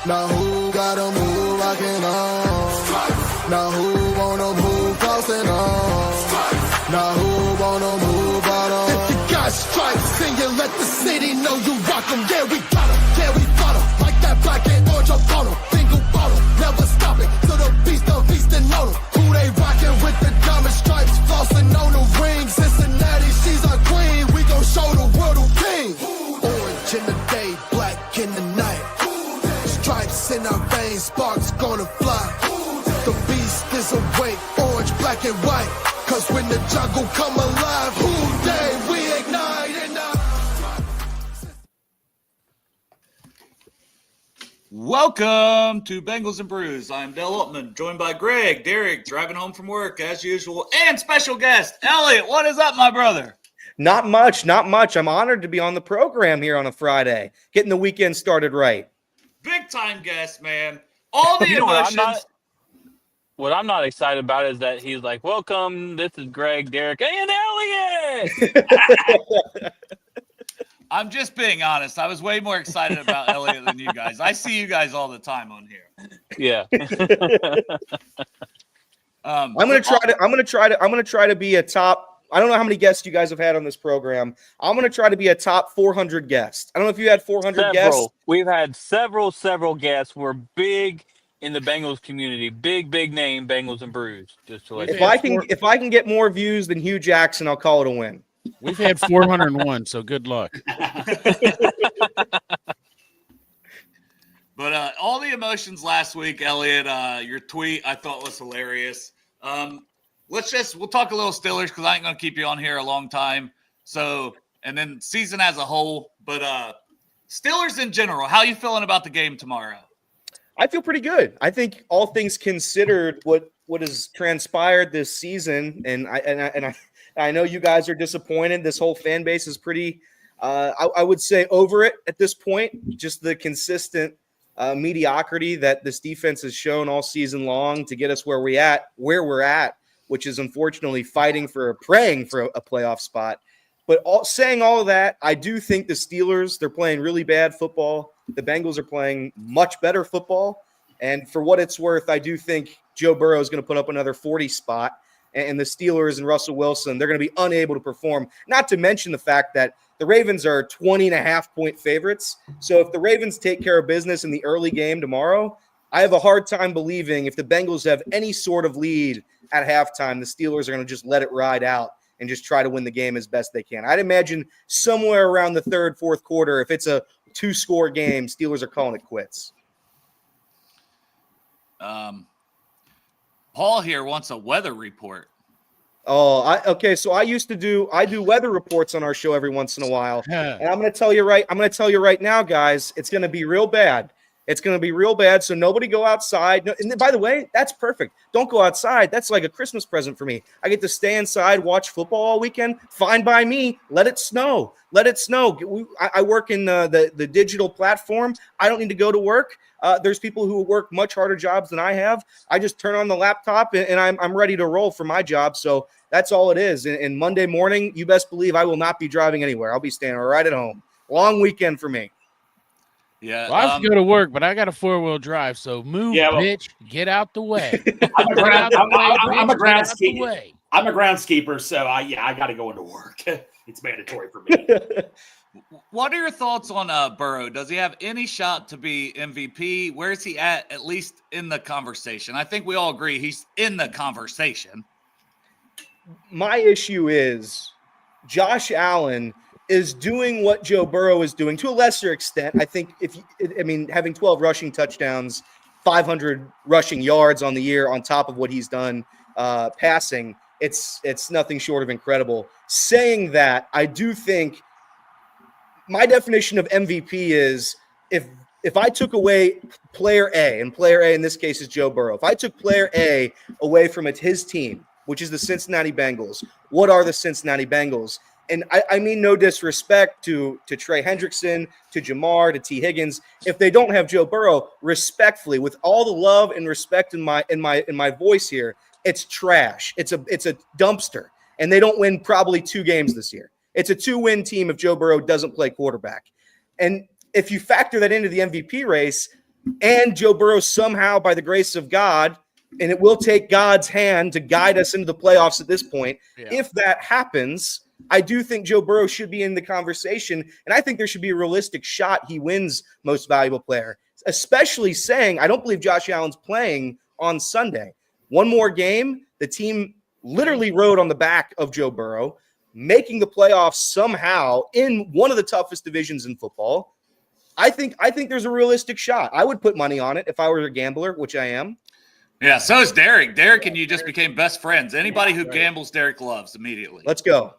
Now who gotta move rockin' on? Now who wanna move crossing on? Now who wanna move out on? If you got stripes, then you let the city know you rock 'em. Yeah, we got 'em. Yeah, we fought 'em. Like that black and orange up on 'em. Single bottle, never stop it. To the beast and know 'em. Who they rockin' with the diamond stripes? Flossin' on the ring. Cincinnati, she's our queen. We gon' show the world who king. Orange in the day, black in the night. Stripes in our veins, sparks gonna fly. The beast is awake, orange, black and white. Cause when the jungle come alive, who day we ignite and Welcome to Bengals and Brews. I'm Dale Altman, joined by Greg, Derek, driving home from work as usual, and special guest, Elliot. What is up, my brother? Not much. I'm honored to be on the program here on a Friday, getting the weekend started right. Big time guest, man. All the emotions. What I'm not excited about is that he's like, welcome, this is Greg, Derek, and Elliot. I'm just being honest. I was way more excited about Elliot than you guys. I see you guys all the time on here. Yeah. I'm gonna try to be a top. I don't know how many guests you guys have had on this program. I'm gonna try to be a top 400 guest. I don't know if you had 400 guests. We've had several guests. We're big in the Bengals community. Big name, Bengals and Brews. Just to let if I can get more views than Hugh Jackson, I'll call it a win. We've had 401, so good luck. But all the emotions last week, Elliot, your tweet I thought was hilarious. We'll talk a little Steelers because I ain't going to keep you on here a long time. So, and then season as a whole. But Steelers in general, how you feeling about the game tomorrow? I feel pretty good. I think all things considered, what has transpired this season, and I know you guys are disappointed. This whole fan base is pretty, I would say, over it at this point. Just the consistent mediocrity that this defense has shown all season long to get us where we're at, which is unfortunately praying for a playoff spot. But saying all of that, I do think the Steelers, they're playing really bad football. The Bengals are playing much better football. And for what it's worth, I do think Joe Burrow is going to put up another 40 spot. And the Steelers and Russell Wilson, they're going to be unable to perform. Not to mention the fact that the Ravens are 20.5-point favorites. So if the Ravens take care of business in the early game tomorrow, I have a hard time believing if the Bengals have any sort of lead at halftime, the Steelers are going to just let it ride out and just try to win the game as best they can. I'd imagine somewhere around the third, fourth quarter, if it's a 2-score game, Steelers are calling it quits. Paul here wants a weather report. Oh, okay. So I do weather reports on our show every once in a while. And I'm going to tell you right now, guys, it's going to be real bad. It's going to be real bad. So nobody go outside. No, and by the way, that's perfect. Don't go outside. That's like a Christmas present for me. I get to stay inside, watch football all weekend. Fine by me. Let it snow. I work in the digital platform. I don't need to go to work. There's people who work much harder jobs than I have. I just turn on the laptop and I'm ready to roll for my job. So that's all it is. And Monday morning, you best believe I will not be driving anywhere. I'll be staying right at home. Long weekend for me. Yeah, well, I have to go to work, but I got a 4-wheel drive, so move, bitch, get out the way. I'm a groundskeeper, so I got to go into work. It's mandatory for me. What are your thoughts on Burrow? Does he have any shot to be MVP? Where is he at least in the conversation? I think we all agree he's in the conversation. My issue is Josh Allen is doing what Joe Burrow is doing to a lesser extent. I think having 12 rushing touchdowns, 500 rushing yards on the year on top of what he's done passing, it's nothing short of incredible. Saying that, I do think my definition of MVP is if I took away player A, and player A in this case is Joe Burrow, if I took player A away from his team, which is the Cincinnati Bengals, what are the Cincinnati Bengals? And I mean no disrespect to Trey Hendrickson, to Jamar, to T. Higgins. If they don't have Joe Burrow, respectfully, with all the love and respect in my voice here, it's trash. It's a dumpster. And they don't win probably 2 games this year. It's a 2-win team if Joe Burrow doesn't play quarterback. And if you factor that into the MVP race, and Joe Burrow somehow, by the grace of God, and it will take God's hand to guide us into the playoffs at this point. Yeah. If that happens, I do think Joe Burrow should be in the conversation, and I think there should be a realistic shot he wins most valuable player, especially saying I don't believe Josh Allen's playing on Sunday. One more game, the team literally rode on the back of Joe Burrow, making the playoffs somehow in one of the toughest divisions in football. I think there's a realistic shot. I would put money on it if I were a gambler, which I am. Yeah, so is Derek. Derek and you just became best friends. Anybody who gambles, Derek loves immediately. Let's go.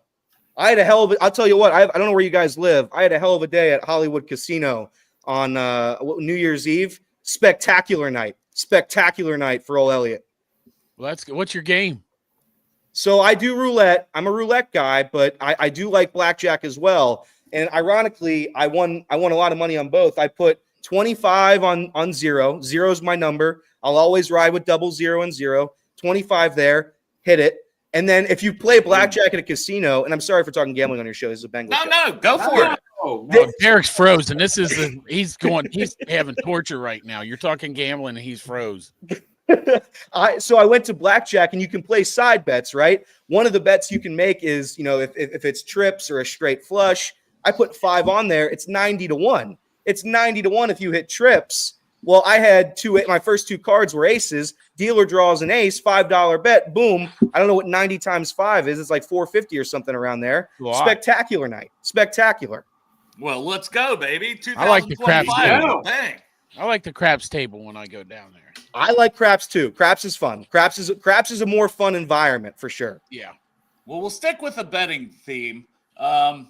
I had a hell of a – I'll tell you what. I don't know where you guys live. I had a hell of a day at Hollywood Casino on New Year's Eve. Spectacular night. Spectacular night for old Elliot. Well, that's good. What's your game? So I do roulette. I'm a roulette guy, but I do like blackjack as well. And ironically, I won a lot of money on both. I put 25 on zero. Zero is my number. I'll always ride with 00 and 0. 25 there, hit it. And then if you play blackjack at a casino, and I'm sorry for talking gambling on your show. This is a Bengals show. No, go for it. Oh, Derek's frozen. He's having torture right now. You're talking gambling and he's froze. So I went to blackjack, and you can play side bets, right? One of the bets you can make is, if it's trips or a straight flush, I put 5 on there. It's 90-1. It's 90-1 if you hit trips. Well, I had my first 2 cards were aces. Dealer draws an ace, $5 bet. Boom. I don't know what 90 times 5 is. It's like 450 or something around there. Wow. Spectacular night. Spectacular. Well, let's go, baby. I like the craps table. Dang. I like the craps table when I go down there. I like craps too. Craps is fun. Craps is a more fun environment for sure. Yeah. Well, we'll stick with the betting theme. How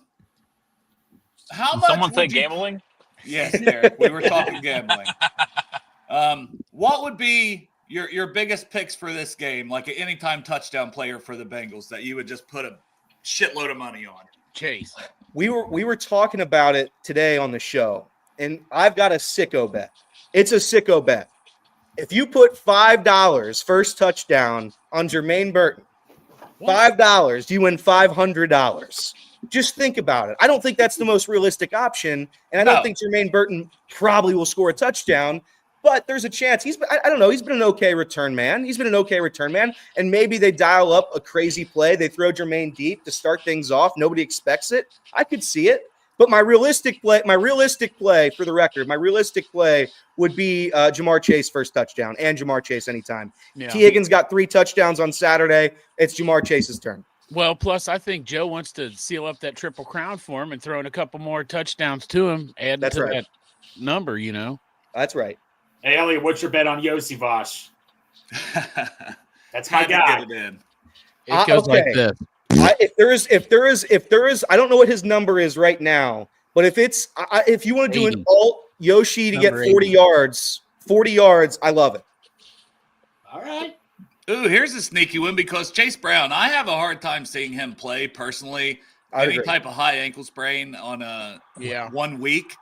much? Someone say gambling? Yes, Derek. We were talking gambling. What would be your biggest picks for this game, like an anytime touchdown player for the Bengals that you would just put a shitload of money on? Chase. We were talking about it today on the show, and I've got a sicko bet. It's a sicko bet. If you put $5 first touchdown on Jermaine Burton, $5, you win $500. Just think about it. I don't think that's the most realistic option, and I don't think Jermaine Burton probably will score a touchdown, but there's a chance. I don't know. He's been an okay return man. And maybe they dial up a crazy play. They throw Jermaine deep to start things off. Nobody expects it. I could see it. But my realistic play, for the record, would be Jamar Chase first touchdown and Jamar Chase anytime. Yeah. T. Higgins got 3 touchdowns on Saturday. It's Jamar Chase's turn. Well, plus I think Joe wants to seal up that Triple Crown for him and throw in a couple more touchdowns to him, add to that number, That's right. Hey, Elliot, what's your bet on Yosivash? That's my guy. It goes like this. If there is, I don't know what his number is right now, but if you want to do 80. an alt Yoshi to Number get 40 yards, I love it. All right. Ooh, here's a sneaky one because Chase Brown, I have a hard time seeing him play personally. Any type of high ankle sprain on 1 week,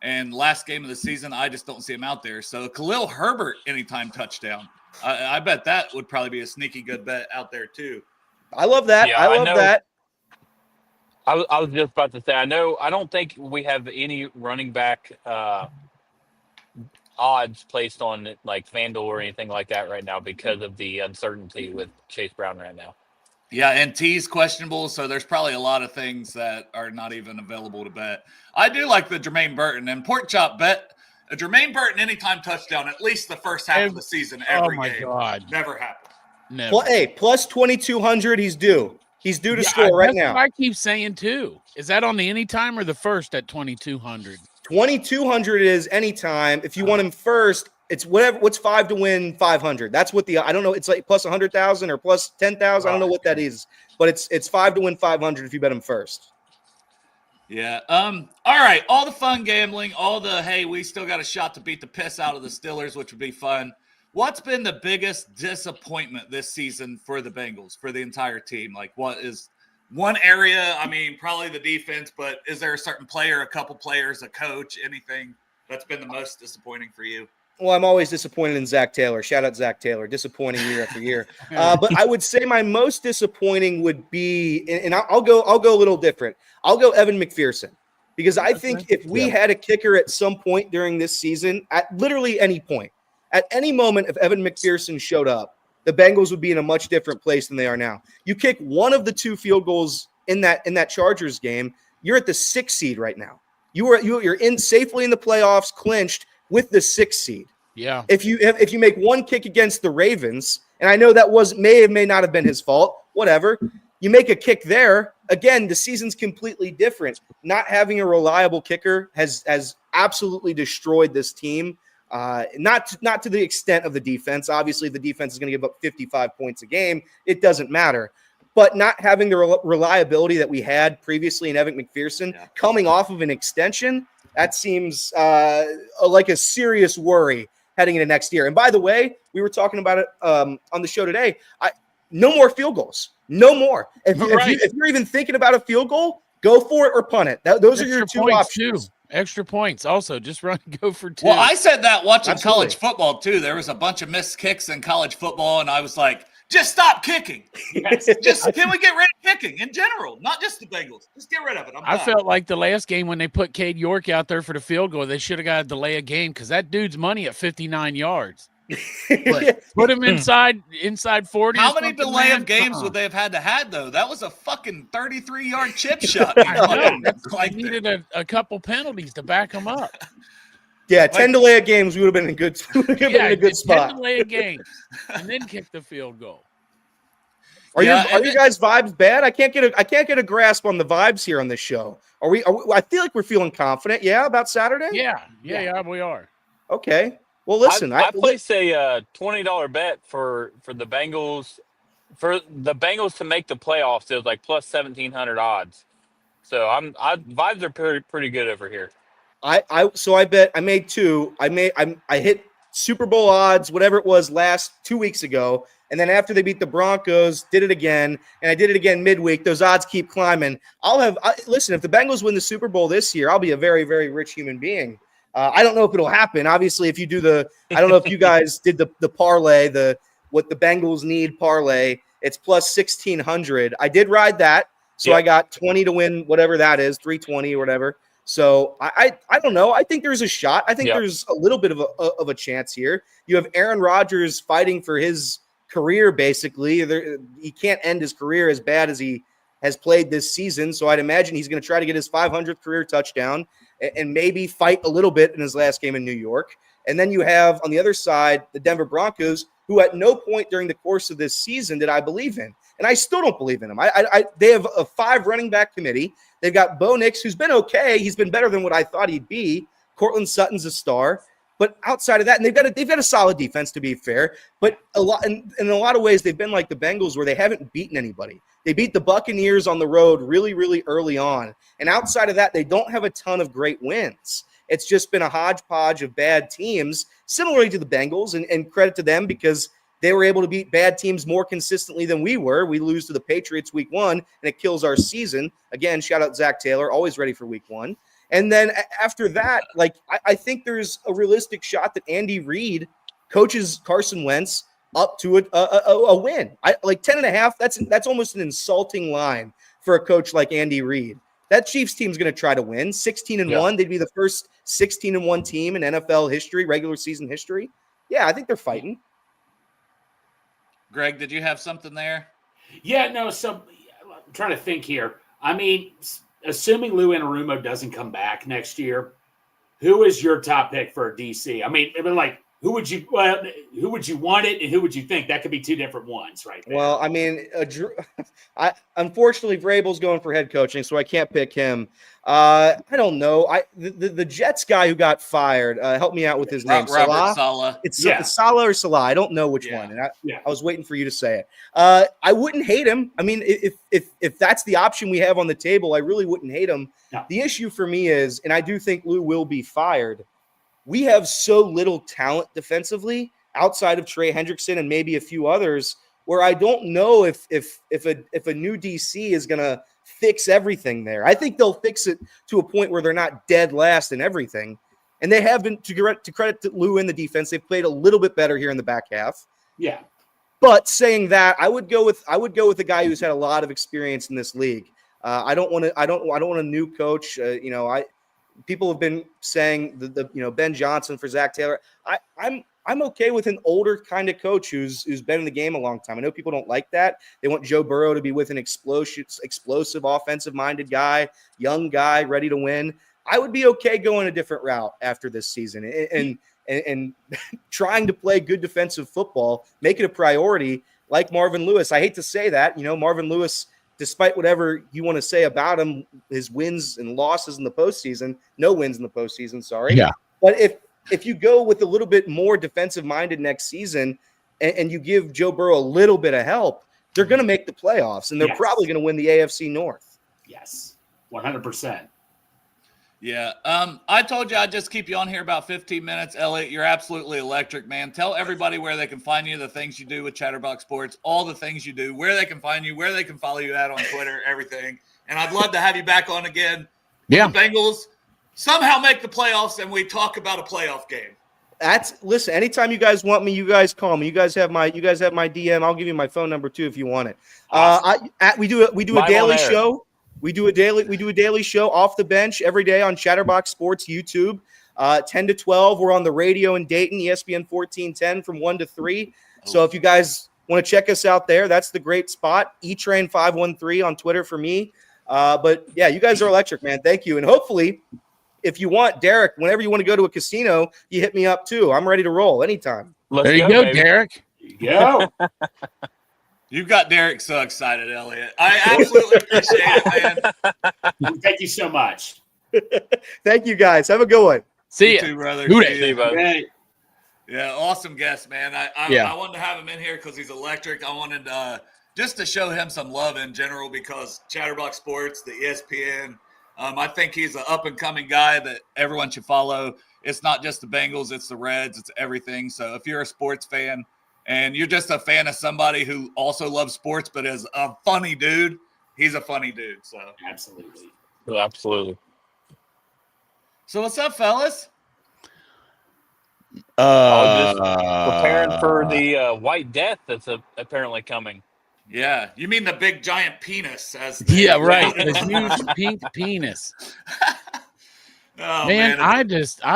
and last game of the season, I just don't see him out there. So Khalil Herbert anytime touchdown. I bet that would probably be a sneaky good bet out there too. I love that. Yeah, I love that. I was just about to say, I don't think we have any running back odds placed on like FanDuel or anything like that right now because of the uncertainty with Chase Brown right now. Yeah, and T's questionable, so there's probably a lot of things that are not even available to bet. I do like the Jermaine Burton and Pork Chop bet. A Jermaine Burton anytime touchdown at least the first half of the season every game. Oh, my God. Never happened. Never. Well, hey, plus 2,200, he's due. He's due to score right now. That's what I keep saying, too. Is that on the anytime or the first at 2,200? 2,200 is anytime. If you want him first, it's whatever. What's 5 to win 500? That's what I don't know. It's like plus 100,000 or plus 10,000. I don't know what that is, but it's 5 to win 500 if you bet him first. Yeah. All right. All the fun gambling, hey, we still got a shot to beat the piss out of the Steelers, which would be fun. What's been the biggest disappointment this season for the Bengals, for the entire team? Like, what is one area? I mean, probably the defense, but is there a certain player, a couple players, a coach, anything that's been the most disappointing for you? Well, I'm always disappointed in Zach Taylor. Shout out Zach Taylor. Disappointing year after year. But I would say my most disappointing would be, and I'll go a little different. I'll go Evan McPherson. because I think if we had a kicker at some point during this season, at literally any point, at any moment, if Evan McPherson showed up, the Bengals would be in a much different place than they are now. You kick one of the 2 field goals in that Chargers game, you're at the 6th seed right now. You're in safely in the playoffs, clinched with the 6th seed. Yeah. If you make one kick against the Ravens, and I know that may not have been his fault, whatever. You make a kick there, again, the season's completely different. Not having a reliable kicker has absolutely destroyed this team. Not to the extent of the defense. Obviously, the defense is going to give up 55 points a game. It doesn't matter. But not having the reliability that we had previously in Evan McPherson coming off of an extension, that seems like a serious worry heading into next year. And by the way, we were talking about it on the show today. No more field goals. No more. If you're even thinking about a field goal, go for it or punt it. Those are your 2 options. Too. Extra points also. Just go for 2. Well, I said that watching college football too. There was a bunch of missed kicks in college football, and I was like, just stop kicking. Yes. Can we get rid of kicking in general? Not just the Bengals. Just get rid of it. I felt like the last game when they put Cade York out there for the field goal, they should have got to delay a game because that dude's money at 59 yards. Put him inside 40. How many delay of games would they have had to have, though? That was a fucking 33-yard chip shot. I needed a couple penalties to back them up. Yeah, 10 delay of games, we would have been in a good spot. 10 delay of games, and then kick the field goal. Are you guys' vibes bad? I can't get a grasp on the vibes here on this show. Are we I feel like we're feeling confident. Yeah, about Saturday. Yeah, we are. Okay. Well, listen, I placed a $20 bet for the Bengals to make the playoffs. It was like plus 1,700 odds. So vibes are pretty good over here. I bet I made 2. I hit Super Bowl odds, whatever it was, 2 weeks ago, and then after they beat the Broncos, did it again, and I did it again midweek. Those odds keep climbing. Listen, if the Bengals win the Super Bowl this year, I'll be a very, very rich human being. I don't know if it'll happen. Obviously, if you do I don't know if you guys did the parlay, what the Bengals need parlay. It's plus 1,600. I did ride that, so I got 20 to win whatever that is, 320 or whatever. So I don't know. I think there's a shot. I think there's a little bit of a chance here. You have Aaron Rodgers fighting for his career, basically. He can't end his career as bad as he has played this season. So I'd imagine he's going to try to get his 500th career touchdown and maybe fight a little bit in his last game in New York. And then you have on the other side, the Denver Broncos, who at no point during the course of this season did I believe in. And I still don't believe in them. They have a 5 running back committee. They've got Bo Nix, who's been okay. He's been better than what I thought he'd be. Cortland Sutton's a star. But outside of that, and they've got a solid defense, to be fair. But in a lot of ways, they've been like the Bengals, where they haven't beaten anybody. They beat the Buccaneers on the road really, really early on. And outside of that, they don't have a ton of great wins. It's just been a hodgepodge of bad teams, similarly to the Bengals, and credit to them because they were able to beat bad teams more consistently than we were. We lose to the Patriots week 1, and it kills our season. Again, shout out Zach Taylor, always ready for week 1. And then after that, I think there's a realistic shot that Andy Reid coaches Carson Wentz up to a win. 10.5. That's almost an insulting line for a coach like Andy Reid. That Chiefs team's going to try to win 16-1. They'd be the first 16-1 team in NFL history, regular season history. Yeah, I think they're fighting. Greg, did you have something there? Yeah, no. So I'm trying to think here. I mean, assuming Lou Anarumo doesn't come back next year, who is your top pick for DC? I mean, who would you want it, and who would you think? That could be 2 different ones, right there. Well, I mean, unfortunately, Vrabel's going for head coaching, so I can't pick him. I don't know. The Jets guy who got fired. Help me out with his name. Robert Saleh. It's Saleh or Salah. I don't know which one. And I was waiting for you to say it. I wouldn't hate him. I mean, if that's the option we have on the table, I really wouldn't hate him. No. The issue for me is, and I do think Lou will be fired, we have so little talent defensively outside of Trey Hendrickson and maybe a few others, where I don't know if a new DC is going to fix everything there. I think they'll fix it to a point where they're not dead last in everything. And they have been, to credit to Lou and the defense, they've played a little bit better here in the back half. Yeah. But saying that, I would go with a guy who's had a lot of experience in this league. I don't want a new coach. People have been saying the Ben Johnson for Zach Taylor. I'm okay with an older kind of coach who's been in the game a long time. I know people don't like that. They want Joe Burrow to be with an explosive, offensive-minded guy, young guy, ready to win. I would be okay going a different route after this season and trying to play good defensive football, make it a priority like Marvin Lewis. I hate to say that, Marvin Lewis, despite whatever you want to say about him, his wins and losses in the postseason, no wins in the postseason, sorry. Yeah. But if you go with a little bit more defensive-minded next season and you give Joe Burrow a little bit of help, they're going to make the playoffs, and they're probably going to win the AFC North. Yes, 100%. Yeah. I told you I'd just keep you on here about 15 minutes. Elliot, you're absolutely electric, man. Tell everybody where they can find you, the things you do with Chatterbox Sports, all the things you do, where they can find you, where they can follow you at on Twitter, everything. And I'd love to have you back on again. Yeah. The Bengals somehow make the playoffs and we talk about a playoff game. Listen, anytime you guys want me, you guys call me. You guys have my DM. I'll give you my phone number too if you want it. Awesome. We do a daily show. We do a daily show off the bench every day on Chatterbox Sports YouTube. 10 to 12. We're on the radio in Dayton, ESPN 1410 from 1 to 3. So if you guys want to check us out there, that's the great spot. eTrain 513 on Twitter for me. But yeah, you guys are electric, man. Thank you. And hopefully, if you want, Derek, whenever you want to go to a casino, you hit me up too. I'm ready to roll anytime. There you go, Derek. Go. You've got Derek so excited, Elliot. I absolutely appreciate it, man. Thank you so much. Thank you, guys. Have a good one. See You ya. too, brother. Who See dat? ya. See you, bud. Hey. Yeah, awesome guest, man. I wanted to have him in here because he's electric. I wanted just to show him some love in general because Chatterbox Sports, the ESPN, I think he's an up-and-coming guy that everyone should follow. It's not just the Bengals, it's the Reds, it's everything. So if you're a sports fan and you're just a fan of somebody who also loves sports but is a funny dude, he's a funny dude. So Absolutely. Absolutely. So what's up, fellas? Preparing for the White Death that's apparently coming. Yeah, you mean the big giant penis? Yeah, right. His huge pink penis. Oh, Man, I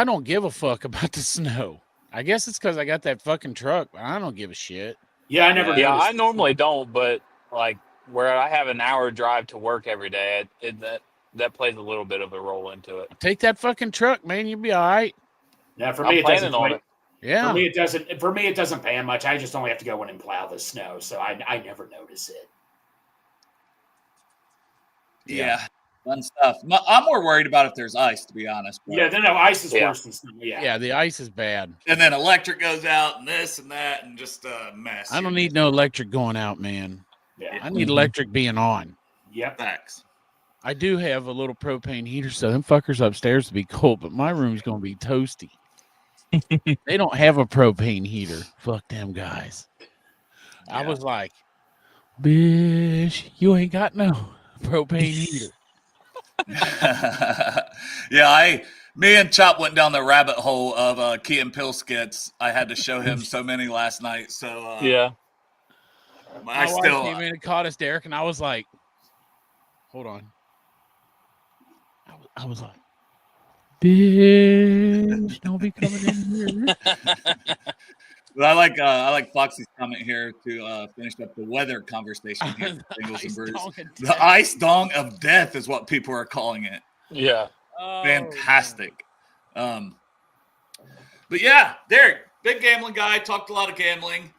don't give a fuck about the snow. I guess it's because I got that fucking truck, but I don't give a shit. Yeah, I never. Yeah, noticed I normally don't, but like where I have an hour drive to work every day, that plays a little bit of a role into it. Take that fucking truck, man. You'll be all right. Yeah, for I'm me it doesn't. planning on it. Yeah. For me it doesn't. For me it doesn't pan much. I just only have to go in and plow the snow, so I never notice it. Yeah, fun stuff. I'm more worried about if there's ice, to be honest. But. Yeah, no, ice is worse than snow. Yeah, the ice is bad. And then electric goes out, and this and that, and just a mess. I don't need no electric going out, man. Yeah. I need electric being on. Yep. Facts. I do have a little propane heater, so them fuckers upstairs to be cold, but my room's gonna be toasty. They don't have a propane heater. Fuck them guys. Yeah. I was like, bitch, you ain't got no propane heater. Yeah, me and Chop went down the rabbit hole of Key and Pill skits. I had to show him so many last night. So Yeah. My wife came in and caught us, Derek, and I was like, hold on. I was like, bitch, don't be coming in here. But I like Foxy's comment here to finish up the weather conversation here. Bengals and Brews. The ice dong of death is what people are calling it. Yeah. Fantastic. But yeah, Derek, big gambling guy, talked a lot of gambling.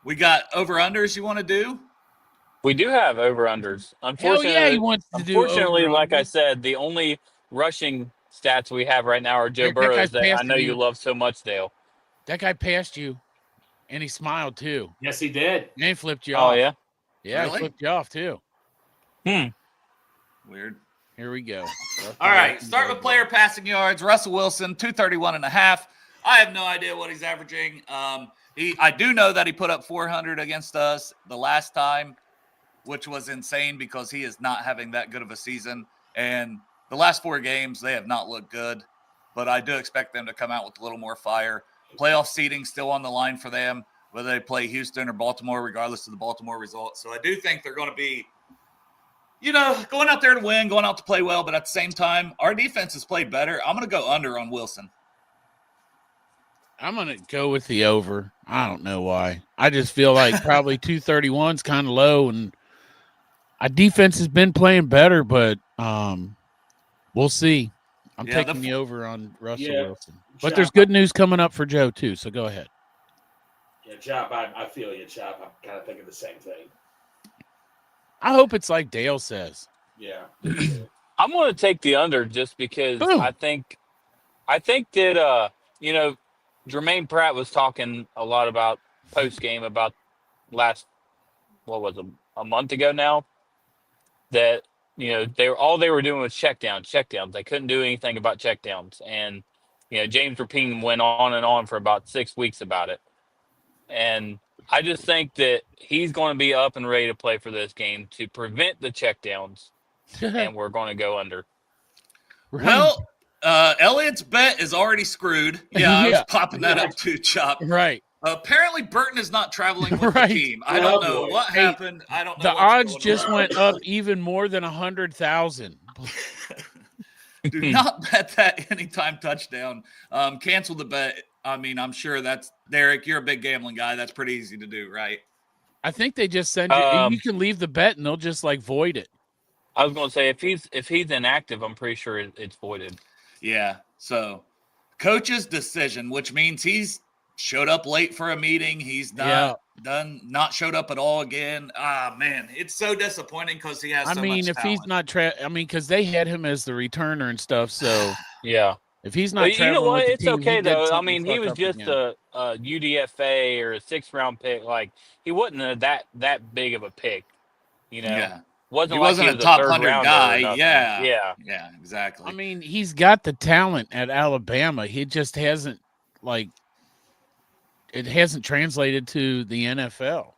We got over-unders you want to do? We do have over-unders. Unfortunately, Hell yeah, he wants to do like I over-unders. said, the only rushing stats we have right now are Joe Derek, that Burrow's guy's that I passing know you. you love so much, Dale. That guy passed you, and he smiled too. Yes, he did. And he flipped you off. Oh, yeah? Yeah, Really? he flipped you off too. Weird. Here we go. All right, start with player passing yards. Russell Wilson, 231.5. I have no idea what he's averaging. I do know that he put up 400 against us the last time, which was insane because he is not having that good of a season. And the last 4 games, they have not looked good. But I do expect them to come out with a little more fire. Playoff seeding still on the line for them, whether they play Houston or Baltimore, regardless of the Baltimore result. So I do think they're going to be going out there to win, going out to play well, but at the same time, our defense has played better. I'm going to go under on Wilson. I'm going to go with the over. I don't know why. I just feel like probably 231 is kind of low, and our defense has been playing better, but we'll see. I'm taking the over on Russell Wilson. But there's good news coming up for Joe, too, so go ahead. Yeah, Chop, I feel you, Chop. I'm kind of thinking the same thing. I hope it's like Dale says. Yeah. I'm going to take the under just because I think that Jermaine Pratt was talking a lot about post game about a month ago now, that they were doing was checkdowns. They couldn't do anything about checkdowns, and James Rapine went on and on for about 6 weeks about it, and I just think that he's going to be up and ready to play for this game to prevent the checkdowns, and we're going to go under. Right. Well, Elliot's bet is already screwed. Yeah, I was popping that up too, Chop. Right. Apparently, Burton is not traveling with the team. I don't know what happened. I don't know. The odds just went up even more than 100,000. Do not bet that anytime touchdown. Cancel the bet. I mean, I'm sure that's Derek. You're a big gambling guy. That's pretty easy to do, right? I think they just send you. You can leave the bet and they'll just void it. I was going to say if he's inactive, I'm pretty sure it's voided. Yeah. So, coach's decision, which means he's showed up late for a meeting. He's not not showed up at all again. Ah, man, it's so disappointing because he has so much talent. If he's not because they had him as the returner and stuff. So yeah, if he's not, you know what? It's team, okay though. I mean, he was just a UDFA or a 6th round pick. Like he wasn't that big of a pick. Yeah. He wasn't a top 100 guy. Yeah, exactly. I mean, he's got the talent at Alabama. He just hasn't it hasn't translated to the NFL.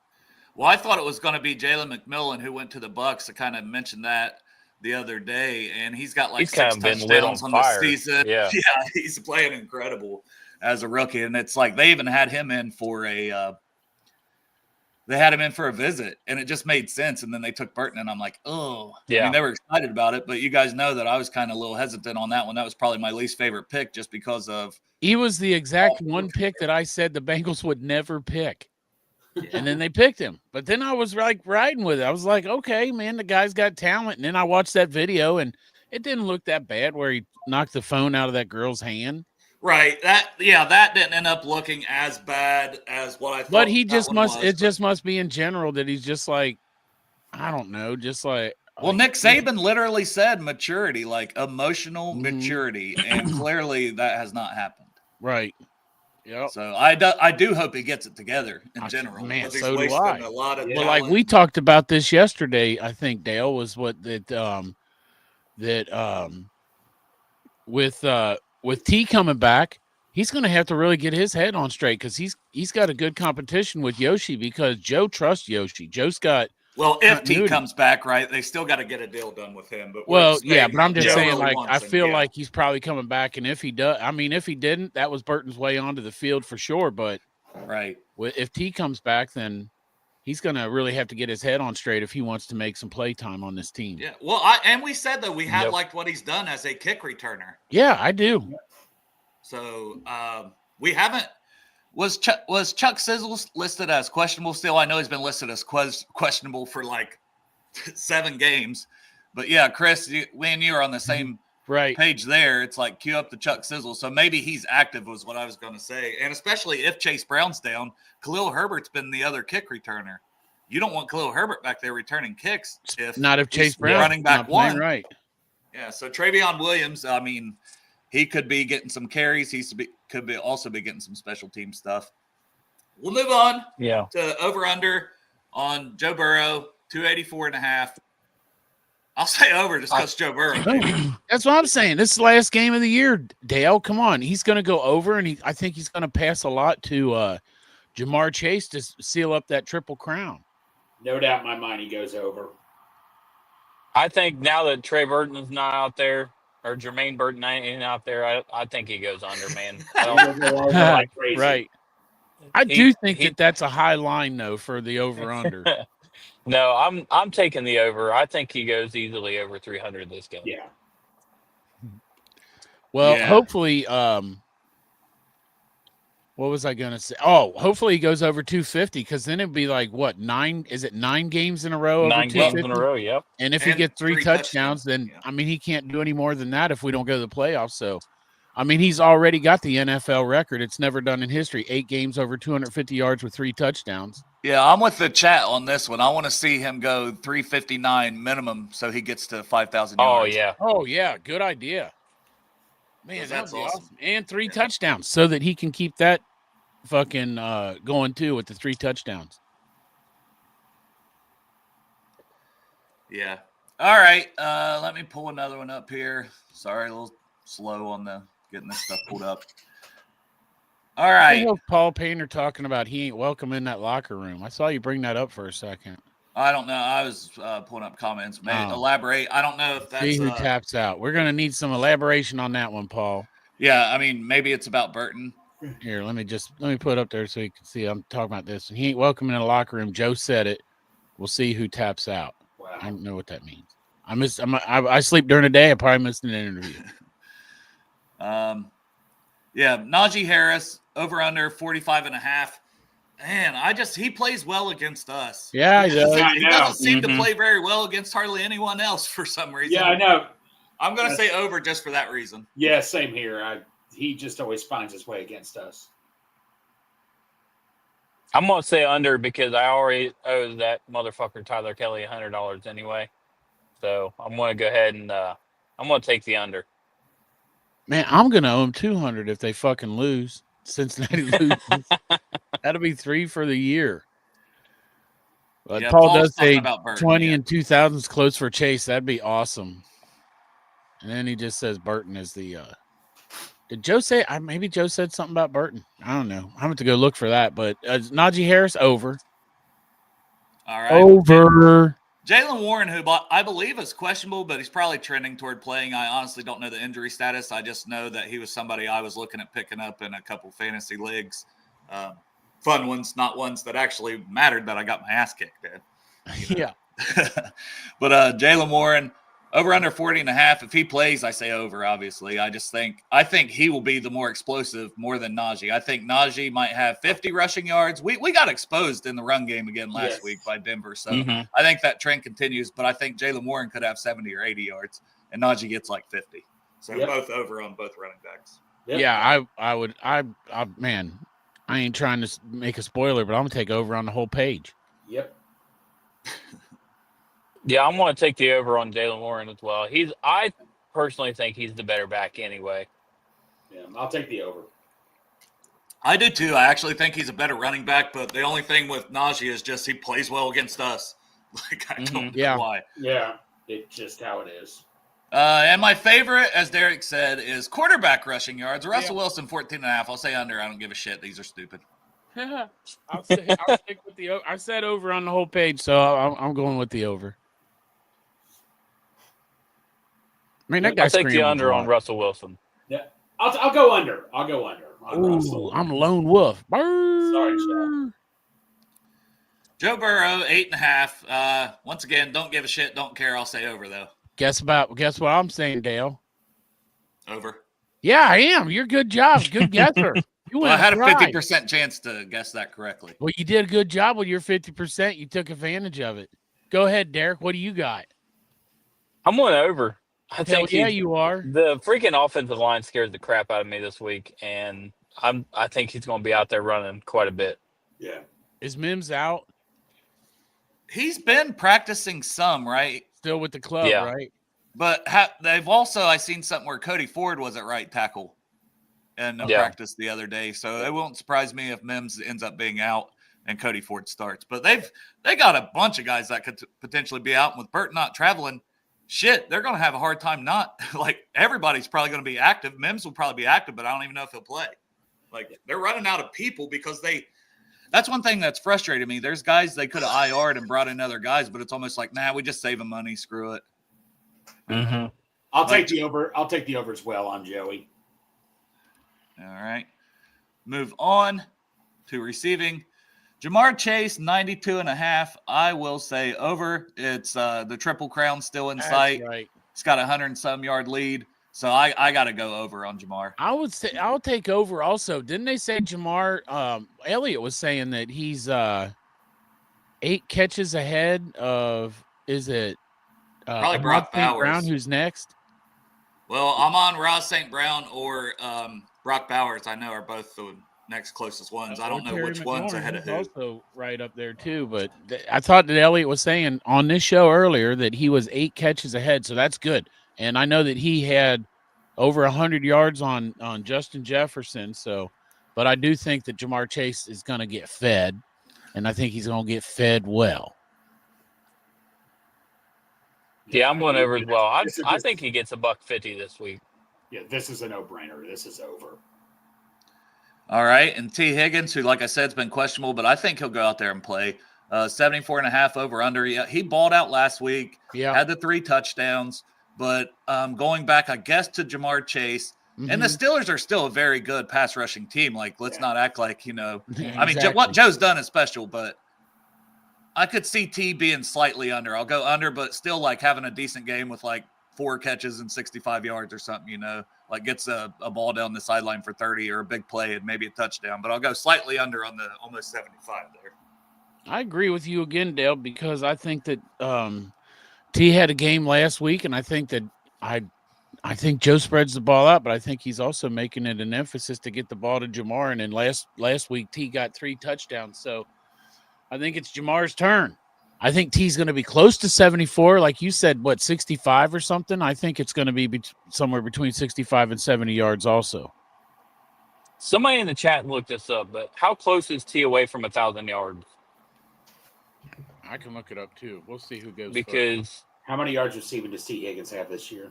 Well, I thought it was going to be Jalen McMillan who went to the Bucs. I kind of mentioned that the other day, and he's got 6 touchdowns on the season. Yeah, he's playing incredible as a rookie, and it's like they even had him in for a visit, and it just made sense. And then they took Burton, and I'm like, oh, yeah. I mean, they were excited about it, but you guys know that I was kind of a little hesitant on that one. That was probably my least favorite pick, just because of. He was the exact one pick that I said the Bengals would never pick. And then they picked him. But then I was riding with it. I was like, okay, man, the guy's got talent. And then I watched that video, and it didn't look that bad where he knocked the phone out of that girl's hand. Right. That didn't end up looking as bad as what I thought. But he just must be in general that he's just I don't know, just well, Nick Saban literally said maturity, emotional maturity, and clearly that has not happened. Right. Yeah. So I do hope he gets it together in general. Man, so do I. A lot of well, we talked about this yesterday. I think Dale was with T coming back, he's going to have to really get his head on straight because he's got a good competition with Yoshi because Joe trusts Yoshi. Joe's got. Well, if T comes back, right, they still got to get a deal done with him. But but I'm just saying, I feel like he's probably coming back, and if he does, if he didn't, that was Burton's way onto the field for sure. But if T comes back, then he's going to really have to get his head on straight if he wants to make some play time on this team. Yeah, well, and we said that we have liked what he's done as a kick returner. Yeah, I do. So we haven't. Was Chuck Sizzles listed as questionable still? I know he's been listed as questionable for 7 games. But, yeah, Chris, we and you are on the same page there. It's cue up the Chuck Sizzle. So maybe he's active was what I was going to say. And especially if Chase Brown's down, Khalil Herbert's been the other kick returner. You don't want Khalil Herbert back there returning kicks if Chase Brown running back one. Right. Yeah, so Travion Williams, I mean, he could be getting some carries. He could also be getting some special team stuff. We'll move on to over-under on Joe Burrow, 284.5. I'll say over just because Joe Burrow. That's what I'm saying. This is the last game of the year, Dale. Come on. He's going to go over, and I think he's going to pass a lot to Jamar Chase to seal up that Triple Crown. No doubt in my mind he goes over. I think now that Trey Burton is not out there, or Jermaine Burton ain't out there, I think he goes under, man. Right. I do think that's a high line, though, for the over-under. No, I'm taking the over. I think he goes easily over 300 this game. Yeah. Well, Yeah. hopefully, what was I gonna say? Oh, hopefully he goes over 250 because then it'd be like what 9? Is it 9 games in a row over 9 games in a 250? row. Yep. And if he And gets three 3 touchdowns, then Yeah. I mean he can't do any more than that if we don't go to the playoffs. So, I mean he's already got the NFL record. It's never done in history. 8 games over 250 yards with 3 touchdowns. Yeah, I'm with the chat on this one. I want to see him go 359 minimum so he gets to 5,000 yards. Oh yeah. Oh yeah, good idea. Man, Because that would that's be awesome. awesome. And 3 touchdowns so that he can keep that fucking going too with the 3 touchdowns. Yeah. All right. Let me pull another one up here. Sorry, a little slow on the getting this stuff pulled up. All What the right. hell's Paul Painter talking about? He ain't welcome in that locker room. I saw you bring that up for a second. I don't know. I was pulling up comments. Maybe Oh. elaborate. I don't know if that's. See who taps out. We're gonna need some elaboration on that one, Paul. Yeah, I mean, maybe it's about Burton. Here, let me put it up there so you can see. I'm talking about this. And he ain't welcome in the locker room. Joe said it. We'll see who taps out. Wow. I don't know what that means. I sleep during the day. I probably missed an interview. Yeah, Najee Harris over under 45.5. Man, he plays well against us. Yeah, he does. I He know. doesn't seem to play very well against hardly anyone else for some reason. Yeah, I know. I'm going to say over just for that reason. Yeah, same here. He just always finds his way against us. I'm gonna say under because I already owe that motherfucker Tyler Kelly $100 anyway. So I'm gonna go ahead and I'm gonna take the under. Man, I'm gonna owe him 200 if they fucking lose. Cincinnati loses. That'll be 3 for the year. But Yeah, Paul Paul's does talking say about Burton, 20 yeah. and 2000 is close for Chase. That'd be awesome. And then he just says Burton is the. Did Joe say? Maybe Joe said something about Burton. I don't know. I'm going to go look for that. But Najee Harris over. All right. Over. Jalen Warren, who I believe is questionable, but he's probably trending toward playing. I honestly don't know the injury status. I just know that he was somebody I was looking at picking up in a couple fantasy leagues. Fun ones, not ones that actually mattered that I got my ass kicked in. Yeah. But Jalen Warren, over under 40.5. If he plays, I say over, obviously. I think he will be the more explosive more than Najee. I think Najee might have 50 rushing yards. We got exposed in the run game again last week by Denver. So I think that trend continues, but I think Jalen Warren could have 70 or 80 yards and Najee gets like 50. So both over on both running backs. Yep. Yeah, I would. Man, I ain't trying to make a spoiler, but I'm going to take over on the whole page. Yep. Yeah, I'm gonna take the over on Jalen Warren as well. I personally think he's the better back anyway. Yeah, I'll take the over. I do too. I actually think he's a better running back, but the only thing with Najee is just he plays well against us. Like I don't know why. Yeah, it's just how it is. And my favorite, as Derek said, is quarterback rushing yards. Russell Wilson, 14.5. I'll say under. I don't give a shit. These are stupid. I'll stick with the over. I said over on the whole page, so I'm going with the over. I mean, that guy I'll take the screamed under a on lot. Russell Wilson. Yeah, I'll go under. I'll go under. Ooh, I'm a lone wolf. Sorry, Joe. Joe Burrow, 8.5. Once again, don't give a shit. Don't care. I'll say over, though. Guess what I'm saying, Dale? Over. Yeah, I am. You're good job. Good guesser. You Well, I had a right. 50% chance to guess that correctly. Well, you did a good job with your 50%. You took advantage of it. Go ahead, Derek. What do you got? I'm going over. I Hell think yeah, you are. The freaking offensive line scares the crap out of me this week, and I think he's going to be out there running quite a bit. Yeah. Is Mims out? He's been practicing some, right? Still with the club, Yeah. right? But they've also, I seen something where Cody Ford was at right tackle in practice the other day. So it won't surprise me if Mims ends up being out and Cody Ford starts. But they got a bunch of guys that could potentially be out. And with Burton not traveling, shit, they're going to have a hard time not. Like, everybody's probably going to be active. Mims will probably be active, but I don't even know if he'll play. Like, they're running out of people because that's one thing that's frustrated me. There's guys they could have IR'd and brought in other guys, but it's almost like, nah, we just saving money. Screw it. Mm-hmm. I'll take the over. I'll take the over as well on Joey. All right. Move on to receiving. Jamar Chase, 92.5. I will say over. It's the Triple Crown still in sight. That's right. It's got a 100 and some yard lead. So I got to go over on Jamar. I would say I'll take over also. Didn't they say Jamar Elliot was saying that he's 8 catches ahead of is it Probably Ahmad Brock St. Bowers. Brown who's next? Well, I'm on Ross St. Brown or Brock Bowers. I know are both the next closest ones. I don't know Terry which one's McLaurin, ahead of he's who. also right up there too, but I thought that Elliot was saying on this show earlier that he was 8 catches ahead, so that's good. And I know that he had over 100 yards on Justin Jefferson, so but I do think that Jamar Chase is going to get fed, and I think he's going to get fed well. Yeah, I'm going over as well. I think he gets $150 this week. Yeah, this is a no-brainer. This is over. All right. And T. Higgins, who, like I said, has been questionable, but I think he'll go out there and play. 74.5 over under. Yeah, he balled out last week. Yeah. Had the 3 touchdowns. But going back, I guess, to Jamar Chase, and the Steelers are still a very good pass rushing team. Like, let's not act like, I mean, Exactly. what Joe's done is special, but I could see T being slightly under. I'll go under, but still like having a decent game with like 4 catches and 65 yards or something, like gets a ball down the sideline for 30 or a big play and maybe a touchdown. But I'll go slightly under on the almost 75 there. I agree with you again, Dale, because I think that T had a game last week, and I think that I think Joe spreads the ball out, but I think he's also making it an emphasis to get the ball to Jamar. And then last week T got 3 touchdowns, so I think it's Jamar's turn. I think T's going to be close to 74, like you said. 65 or something? I think it's going to be somewhere between 65 and 70 yards also. Somebody in the chat looked this up, but how close is T away from 1,000 yards? I can look it up too. We'll see who goes Because first. How many yards receiving does T. Higgins have this year?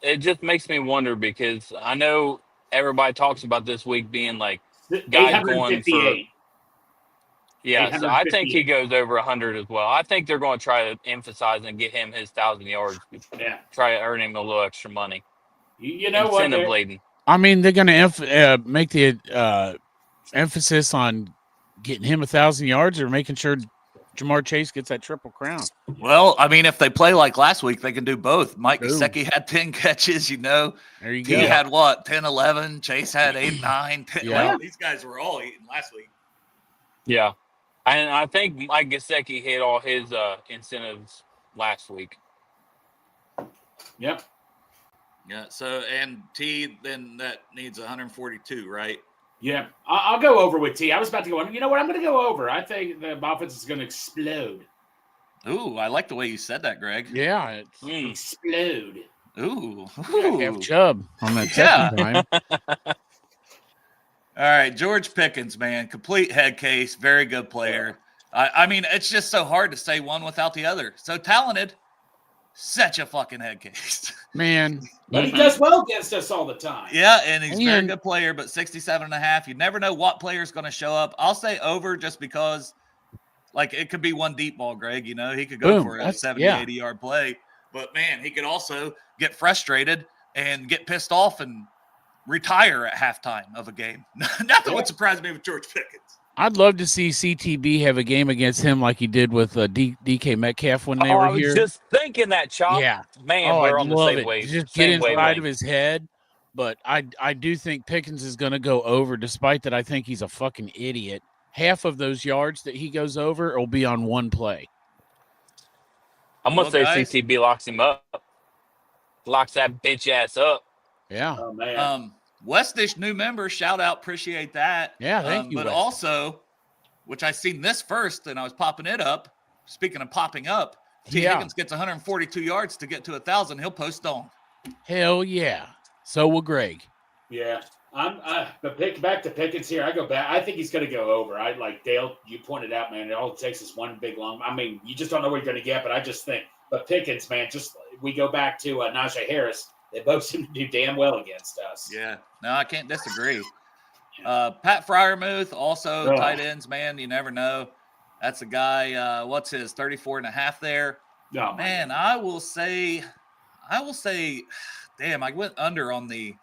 it just makes me wonder, because I know everybody talks about this week being like guys going for. 858. Yeah, so I think he goes over 100 as well. I think they're going to try to emphasize and get him his 1,000 yards. Yeah. Try to earn him a little extra money. You know what? Incentive laden. I mean, they're going to make the emphasis on getting him 1,000 yards or making sure Jamar Chase gets that Triple Crown. Well, I mean, if they play like last week, they can do both. Mike Gesicki had 10 catches, There you go. He had what, 10, 11? Chase had 8, 9, 10. Yeah. Well, these guys were all eating last week. Yeah. And I think Mike Gesicki hit all his incentives last week. Yep. Yeah. So, and T, then that needs 142, right? Yeah. I'll go over with T. I was about to go under. You know what? I'm going to go over. I think the offense is going to explode. Ooh, I like the way you said that, Greg. Yeah. It's Explode. Ooh. half Chubb on that Yeah. second time. All right, George Pickens, man, complete head case, very good player. I mean, it's just so hard to say one without the other. So talented, such a fucking head case. Man. But he does well against us all the time. Yeah, and he's a very good player, but 67.5. You never know what player is going to show up. I'll say over just because, like, it could be one deep ball, Greg. He could go for a 70, 80-yard play. But, man, he could also get frustrated and get pissed off and retire at halftime of a game. Nothing would surprise me with George Pickens. I'd love to see CTB have a game against him like he did with DK Metcalf when they were here. I was just thinking that, Chop. Yeah. Man, we're on the same wave. Just get inside of his head. But I do think Pickens is going to go over, despite that I think he's a fucking idiot. Half of those yards that he goes over will be on one play. I'm going to say CTB locks him up. Locks that bitch ass up. Yeah. Oh, man. Westish, new member, shout out, appreciate that. Yeah, thank you. But also, which I seen this first, and I was popping it up. Speaking of popping up, T. Higgins gets 142 yards to get to 1,000. He'll post on. Hell yeah. So will Greg. Yeah. But back to Pickens here. I go back. I think he's going to go over. I like Dale. You pointed out, man. All it takes is one big long. I mean, you just don't know what you're going to get. But I just think, Pickens, man. Just we go back to Najee Harris. They both seem to do damn well against us. Yeah. No, I can't disagree. Pat Freiermuth, also tight ends, man. You never know. That's a guy. What's his 34.5 there? Oh, man, I will say, damn, I went under on the.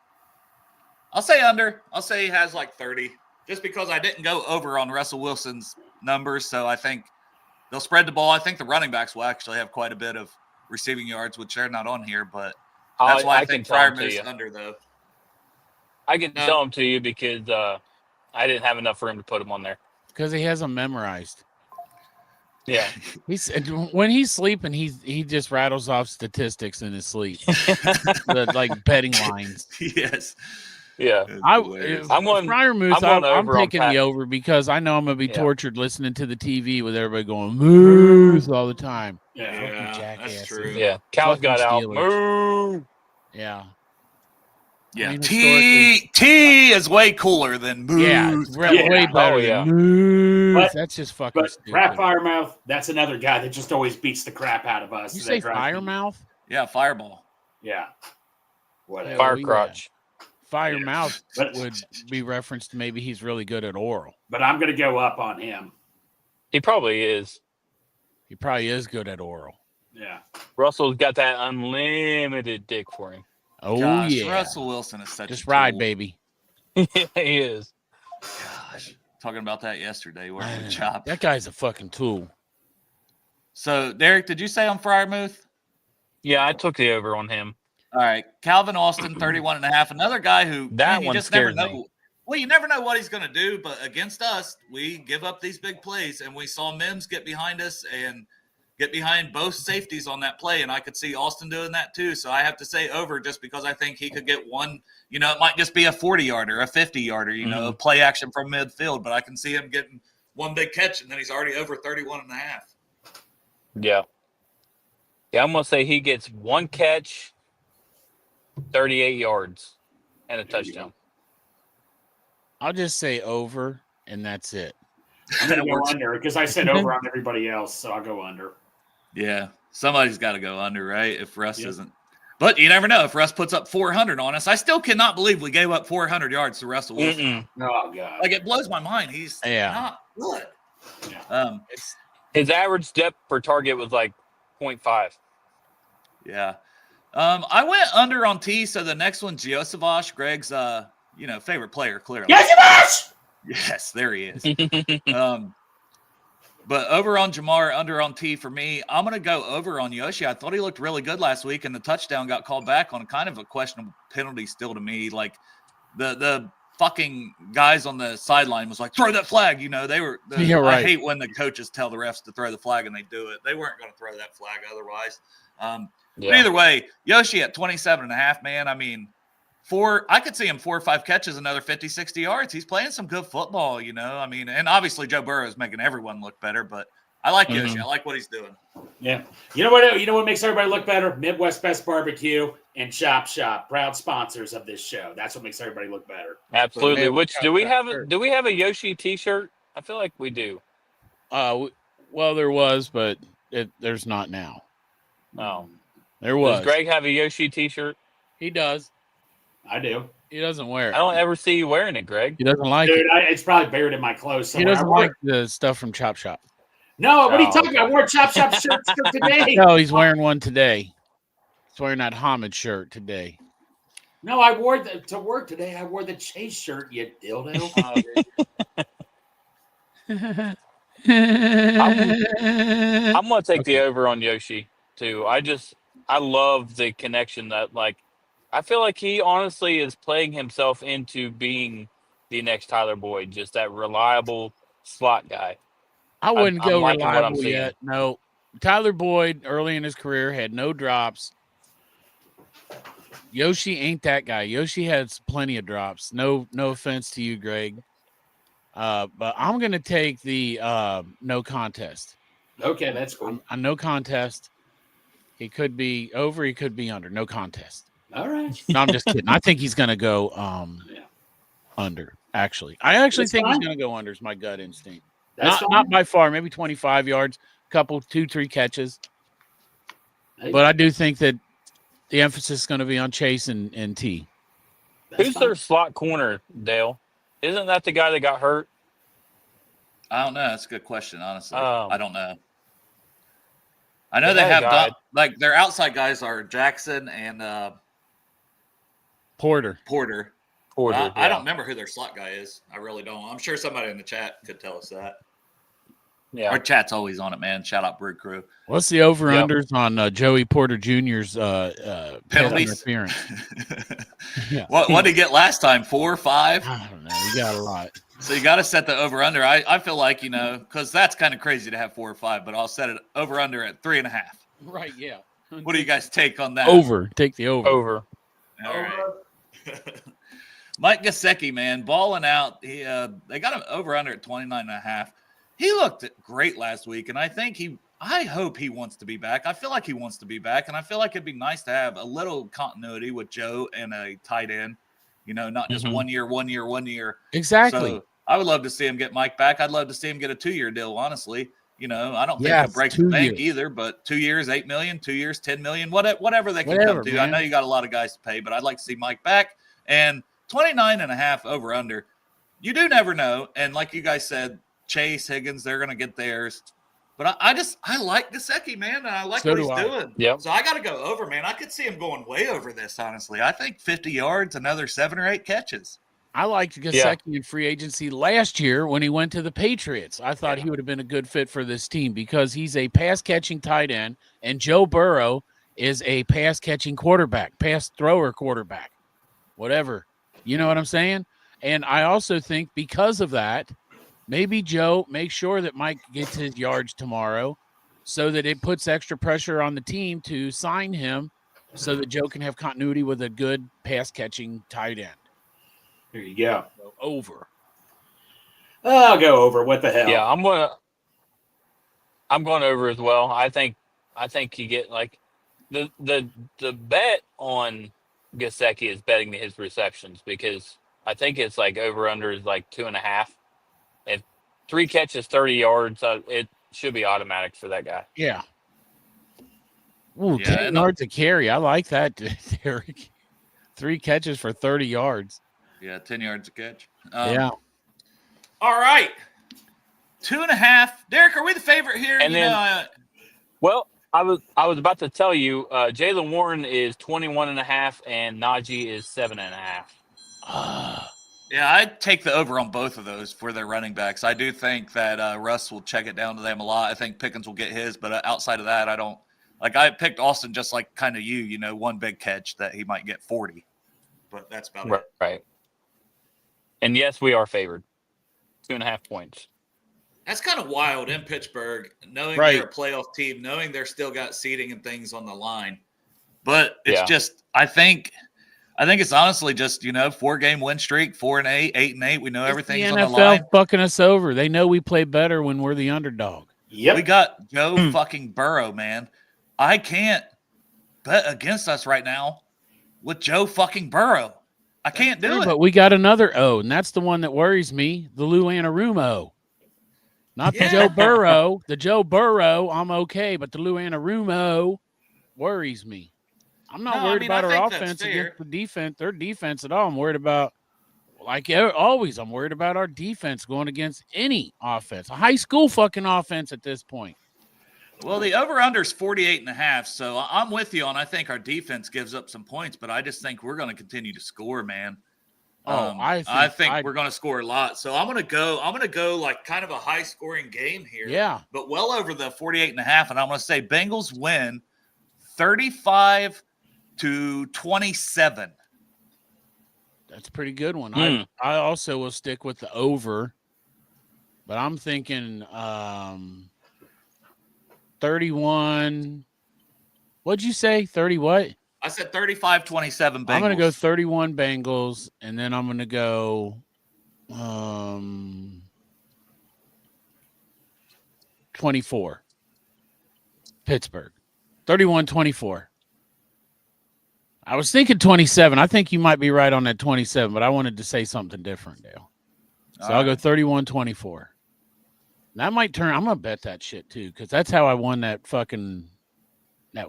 I'll say under. I'll say he has like 30. just because I didn't go over on Russell Wilson's numbers, so I think they'll spread the ball. I think the running backs will actually have quite a bit of receiving yards, which they're not on here, but that's why I think Freiermuth's under, though. I can tell him to you because I didn't have enough room to put him on there. Because he has them memorized. Yeah. When he's sleeping, he just rattles off statistics in his sleep. Like betting lines. Yes. Yeah. I'm Freiermuth. I'm taking the over because I know I'm going to be tortured listening to the TV with everybody going, Moose all the time. Yeah, that's true. Yeah. Cows got out. Moo. Yeah. Yeah, I mean, T is way cooler than Moose. Yeah, it's way better than Moose. That's just fucking stupid. Rat Firemouth, that's another guy that just always beats the crap out of us. You say Firemouth? Yeah, Fireball. Yeah. Whatever. Fire crotch. Firemouth would be referenced to maybe he's really good at oral. But I'm going to go up on him. He probably is. He probably is good at oral. Yeah. Russell's got that unlimited dick for him. Oh, Gosh, yeah. Russell Wilson is such just a ride, tool. baby. Yeah, he is. Gosh, talking about that yesterday. Working with Chop. That guy's a fucking tool. So, Derek, did you say on Freiermuth? Yeah, I took the over on him. All right. Calvin Austin, 31.5. Another guy who one just never scares know. me. Well, you never know what he's going to do, but against us, we give up these big plays, and we saw Mims get behind us and get behind both safeties on that play, and I could see Austin doing that too. So I have to say over just because I think he could get one, it might just be a 40-yarder, a 50-yarder, a play action from midfield, but I can see him getting one big catch, and then he's already over 31.5. Yeah. Yeah, I'm going to say he gets one catch, 38 yards, and a touchdown. I'll just say over, and that's it. I'm going to go under because I said over on everybody else, so I'll go under. Yeah, somebody's got to go under, right? If Russ isn't. But you never know. If Russ puts up 400 on us, I still cannot believe we gave up 400 yards to Russell Wilson. Oh, God. Like, it blows my mind. He's not good. Yeah. His average depth per target was like 0.5. Yeah. I went under on T, so the next one's Josavash, Greg's favorite player, clearly. Josavash! Yes, there he is. But over on Jamar, under on T for me. I'm going to go over on Yoshi. I thought he looked really good last week, and the touchdown got called back on kind of a questionable penalty still to me. Like, the fucking guys on the sideline was like, throw that flag. They were I hate when the coaches tell the refs to throw the flag, and they do it. They weren't going to throw that flag otherwise. But either way, Yoshi at 27.5, man. I mean, I could see him 4 or 5 catches, another 50, 60 yards. He's playing some good football, I mean, and obviously Joe Burrow is making everyone look better, but I like Yoshi. I like what he's doing. Yeah. You know what makes everybody look better? Midwest Best Barbecue and Chop Shop, proud sponsors of this show. That's what makes everybody look better. Absolutely. Which do we have a Yoshi t-shirt? I feel like we do. Well, there was, but there's not now. Oh. There was. Does Greg have a Yoshi t-shirt? He does. I do. He doesn't wear it. I don't ever see you wearing it, Greg. He doesn't like it. Dude, it's probably buried in my clothes somewhere. He doesn't like the stuff from Chop Shop. No, what are you talking about? I wore a Chop Shop shirt today. No, he's wearing one today. He's wearing that homage shirt today. No, I wore to work today. I wore the Chase shirt, you dildo. I'm going to take the over on Yoshi, too. I love the connection that, like, I feel like he honestly is playing himself into being the next Tyler Boyd, just that reliable slot guy. I wouldn't go reliable yet. No. Tyler Boyd, early in his career, had no drops. Yoshi ain't that guy. Yoshi has plenty of drops. No offense to you, Greg. But I'm going to take the no contest. Okay, that's cool. A no contest. He could be over. He could be under. No contest. All right. No, I'm just kidding. I think he's going to go under, actually. I actually think he's going to go under is my gut instinct. Not by far. Maybe 25 yards, couple, 2-3 catches. Hey. But I do think that the emphasis is going to be on Chase and T. Who's their slot corner, Dale? Isn't that the guy that got hurt? I don't know. That's a good question, honestly. I don't know. I know they have like their outside guys are Jackson and Porter. Porter. I don't remember who their slot guy is. I really don't. I'm sure somebody in the chat could tell us that. Yeah. Our chat's always on it, man. Shout out Brew Crew. What's the over-unders on Joey Porter Jr.'s pass Penalties. interference? Yeah. What did he get last time? 4 or 5? I don't know. He got a lot. So you got to set the over-under. I feel like, because that's kind of crazy to have 4 or 5, but I'll set it over-under at 3.5. Right, yeah. What do you guys take on that? Over. Take the over. Over. All right. Mike Gesicki, man, balling out. They got him over-under at 29.5. He looked great last week, and I hope he wants to be back. I feel like he wants to be back, and I feel like it'd be nice to have a little continuity with Joe and a tight end, not just 1 year. Exactly. So I would love to see him get Mike back. I'd love to see him get a 2-year deal, honestly. I don't think he'll break the bank either, but 2 years, $8 million, 2 years, $10 million, whatever they can come to. Man. I know you got a lot of guys to pay, but I'd like to see Mike back. And 29.5 over under. You do never know. And like you guys said, Chase, Higgins, they're going to get theirs. But I like Gesicki, man, and I like what he's doing. Yep. So I got to go over, man. I could see him going way over this, honestly. I think 50 yards, another 7 or 8 catches. I liked Gesicki in free agency last year when he went to the Patriots. I thought he would have been a good fit for this team because he's a pass-catching tight end, and Joe Burrow is a pass-catching quarterback, pass-thrower quarterback, whatever. You know what I'm saying? And I also think because of that, maybe Joe makes sure that Mike gets his yards tomorrow so that it puts extra pressure on the team to sign him so that Joe can have continuity with a good pass-catching tight end. There you go. Over. I'll go over. What the hell? Yeah, I'm going over as well. I think you get like the bet on Gesicki is betting his receptions because I think it's like over under is like 2.5. If 3 catches, 30 yards, it should be automatic for that guy. Yeah. Ooh, 10 yards a carry. I like that, Derek. 3 catches for 30 yards. Yeah, 10 yards a catch. Yeah. All right. 2.5. Derek, are we the favorite here? And well, I was about to tell you, Jaylen Warren is 21.5 and Najee is 7.5. Yeah, I'd take the over on both of those for their running backs. I do think that Russ will check it down to them a lot. I think Pickens will get his, but outside of that, I don't. Like, I picked Austin just like kind of one big catch that he might get 40. But that's about it. Right. And yes, we are favored. 2.5 points. That's kind of wild in Pittsburgh, knowing they're a playoff team, knowing they're still got seeding and things on the line. But it's just, I think it's honestly just, 4-game win streak, 4-8, 8-8. We know everything's on the line. NFL fucking us over. They know we play better when we're the underdog. Yep. We got Joe fucking Burrow, man. I can't bet against us right now with Joe fucking Burrow. I can't do it. But we got another O, and that's the one that worries me, the Lou Anarumo. Not the Joe Burrow. The Joe Burrow, I'm okay, but the Lou Anarumo worries me. I'm not worried about our offense against the defense, their defense at all. I'm worried about, like always, I'm worried about our defense going against any offense, a high school fucking offense at this point. Well, the over-under is 48.5, so I'm with you on I think our defense gives up some points, but I just think we're going to continue to score, man. I think we're going to score a lot. So I'm going to go like kind of a high-scoring game here. Yeah. But well over the 48.5, and I'm going to say Bengals win 35-27. That's a pretty good one. I also will stick with the over, but I'm thinking 31. What'd you say? 30 what? I said 35-27 Bengals. I'm going to go 31 Bengals, and then I'm going to go 24 Pittsburgh. 31-24. I was thinking 27. I think you might be right on that 27, but I wanted to say something different, Dale. So I'll go 31-24. That might turn. I'm gonna bet that shit too, because that's how I won that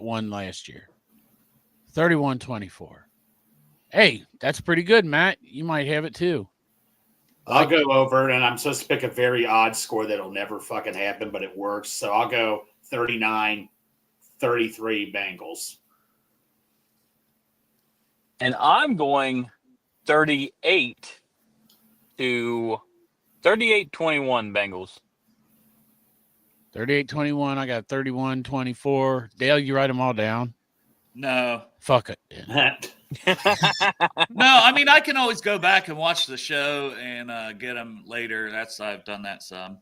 one last year. 31-24. Hey, that's pretty good, Matt. You might have it too. I'll go over, and I'm supposed to pick a very odd score that'll never fucking happen, but it works. So I'll go 39-33 Bengals. And I'm going 38 to 38-21 Bengals. 38-21. I got 31-24. Dale, you write them all down? No. Fuck it. No, I mean, I can always go back and watch the show and get them later. I've done that some.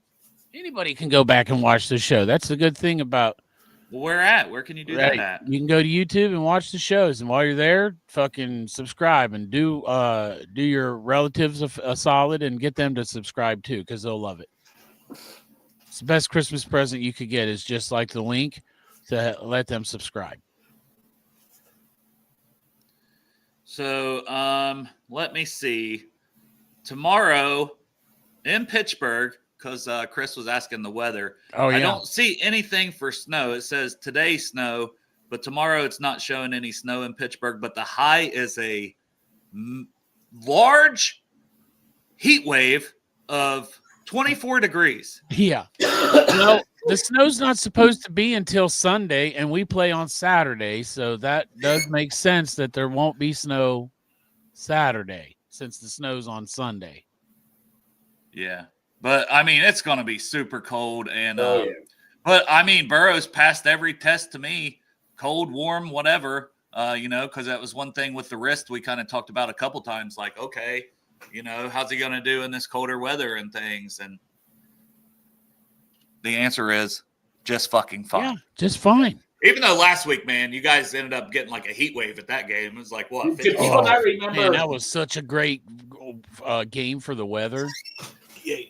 Anybody can go back and watch the show. That's the good thing about Where can you do that at? You can go to YouTube and watch the shows, and while you're there, fucking subscribe and do your relatives a solid and get them to subscribe too, because they'll love it. It's the best Christmas present you could get is just like the link to let them subscribe. So let me see. Tomorrow in Pittsburgh, because Chris was asking the weather. Oh, yeah. I don't see anything for snow. It says today snow, but tomorrow it's not showing any snow in Pittsburgh. But the high is a large heat wave of 24 degrees. Yeah. Well, the snow's not supposed to be until Sunday, and we play on Saturday, so that does make sense that there won't be snow Saturday since the snow's on Sunday. Yeah. But, I mean, it's going to be super cold. And But, I mean, Burrow's passed every test to me, cold, warm, whatever, because that was one thing with the wrist we kind of talked about a couple times, like, okay, how's he going to do in this colder weather and things? And the answer is just fucking fine. Yeah, just fine. Even though last week, man, you guys ended up getting like a heat wave at that game. It was like, what? I remember. Man, that was such a great game for the weather.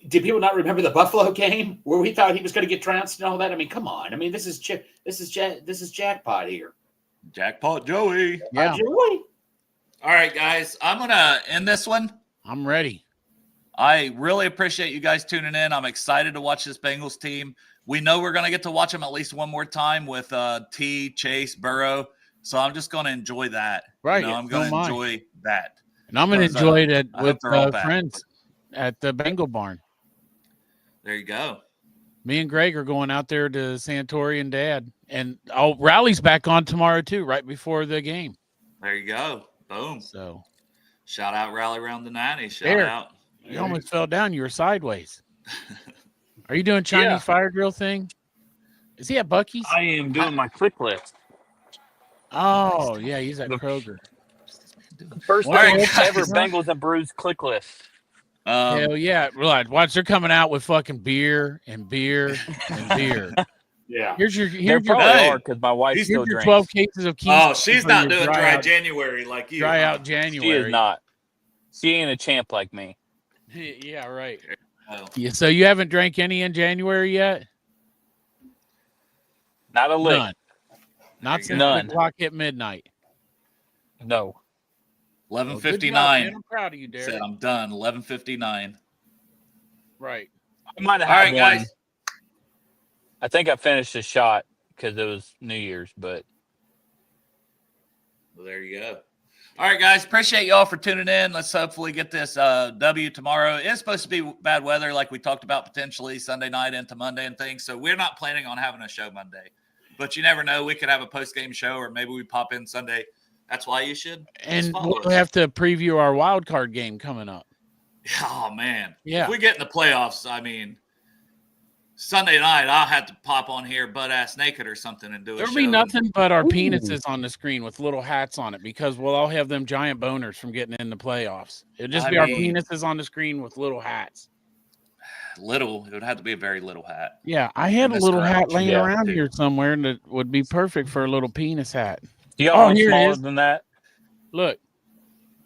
Did people not remember the Buffalo game where we thought he was going to get trounced and all that? I mean, come on. I mean, this is jackpot here. Jackpot Joey. Yeah. Joey. All right, guys. I'm going to end this one. I'm ready. I really appreciate you guys tuning in. I'm excited to watch this Bengals team. We know we're going to get to watch them at least one more time with T, Chase, Burrow. So I'm just going to enjoy that. Right. I'm going to enjoy that. And I'm going to enjoy it with friends back. At the Bengal barn. There you go. Me and Greg are going out there to Santori and Dad. And Rally's back on tomorrow too, right before the game. There you go. Boom. So shout out Rally Around the 90s. Shout there. out. You almost fell down. You were sideways. Are you doing Chinese fire drill thing? Is he at Buc-ee's? I am doing my click list. Oh, yeah, he's at Kroger. First ever Bengals and Brews click list. Hell yeah. Watch, they're coming out with fucking beer and beer and beer. Yeah. They probably are because my wife still drinks. 12 cases of Keys. Oh, she's not doing dry January like you. Dry out January. She is not. She ain't a champ like me. Yeah, right. Oh. Yeah, so you haven't drank any in January yet? Not a lick. None. Not since None. the clock hit midnight. No. 11:59. I'm proud of you, Derek. Said I'm done. 11:59. Right. I might have All had right, one. guys. I think I finished a shot because it was New Year's, but Well, there you go. All right, guys. Appreciate y'all for tuning in. Let's hopefully get this W tomorrow. It's supposed to be bad weather, like we talked about, potentially Sunday night into Monday and things. So we're not planning on having a show Monday. But you never know. We could have a post-game show, or maybe we pop in Sunday. That's why you should. And we'll have to preview our wild card game coming up. Oh, man. Yeah. If we get in the playoffs, I mean, Sunday night, I'll have to pop on here butt-ass naked or something and do a show. There'll be nothing but our penises on the screen with little hats on it because we'll all have them giant boners from getting in the playoffs. It'll just be our penises on the screen with little hats. Little. It would have to be a very little hat. Yeah, I had a little hat laying around here somewhere that would be perfect for a little penis hat. do y'all want smaller than that? Look.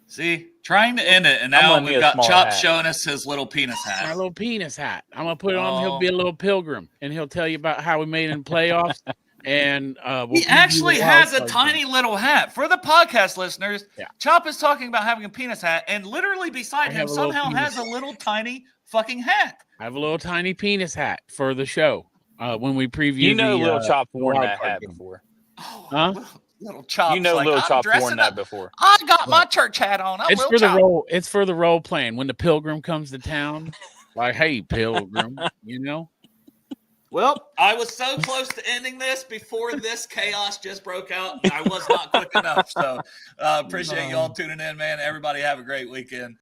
See, trying to end it, and now we've got Chop showing us his little penis hat. My little penis hat. I'm gonna put it on. He'll be a little pilgrim, and he'll tell you about how we made it in playoffs. And he actually has a tiny little hat for the podcast listeners. Yeah. Chop is talking about having a penis hat, and literally beside him somehow has a little tiny fucking hat. I have a little tiny penis hat for the show when we preview. You know, Little Chop worn that hat before. Oh, huh? Little Chop. You know, Little Chop worn that before. I got my church hat on. It's for the role. It's for the role playing when the pilgrim comes to town. Like, hey, pilgrim, you know. Well, I was so close to ending this before this chaos just broke out. I was not quick enough. So appreciate y'all tuning in, man. Everybody have a great weekend.